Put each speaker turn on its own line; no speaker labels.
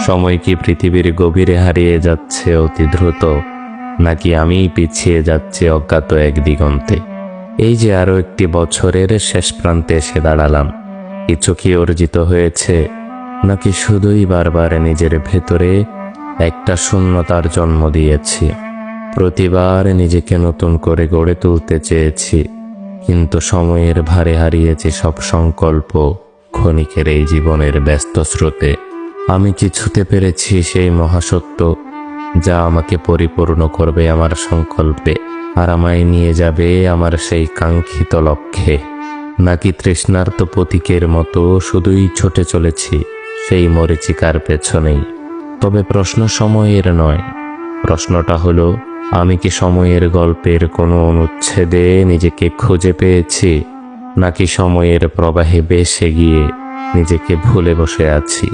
সময় কি পৃথিবীর গভীরে হারিয়ে যাচ্ছে অতি দ্রুত, নাকি আমি পিছিয়ে যাচ্ছি অজ্ঞাত এক দিগন্তে? এই যে আরো একটি বছরের শেষ প্রান্তে এসে দাঁড়ালাম, কিছু কি অর্জিত হয়েছে, নাকি শুধুই বারবার নিজের ভেতরে একটা শূন্যতার জন্ম দিয়েছি? প্রতিবার নিজেকে নতুন করে গড়ে তুলতে চেয়েছি, কিন্তু সময়ের ভারে হারিয়েছি সব সংকল্প। ক্ষণিকের এই জীবনের ব্যস্ত স্রোতে আমি কি ছুঁতে পেরেছি সেই মহাসত্য যা আমাকে পরিপূর্ণ করবে আমার সংকল্পে, আর আমায় নিয়ে যাবে আমার সেই কাঙ্ক্ষিত লক্ষ্যে? নাকি তৃষ্ণার্ত প্রতীকের মতো শুধুই ছুটে চলেছি সেই মরীচিকার পেছনেই? তবে প্রশ্ন সময়ের নয়, প্রশ্নটা হলো, আমি কি সময়ের গল্পের কোনো অনুচ্ছেদে নিজেকে খুঁজে পেয়েছি, নাকি সময়ের প্রবাহে ভেসে গিয়ে নিজেকে ভুলে বসে আছি?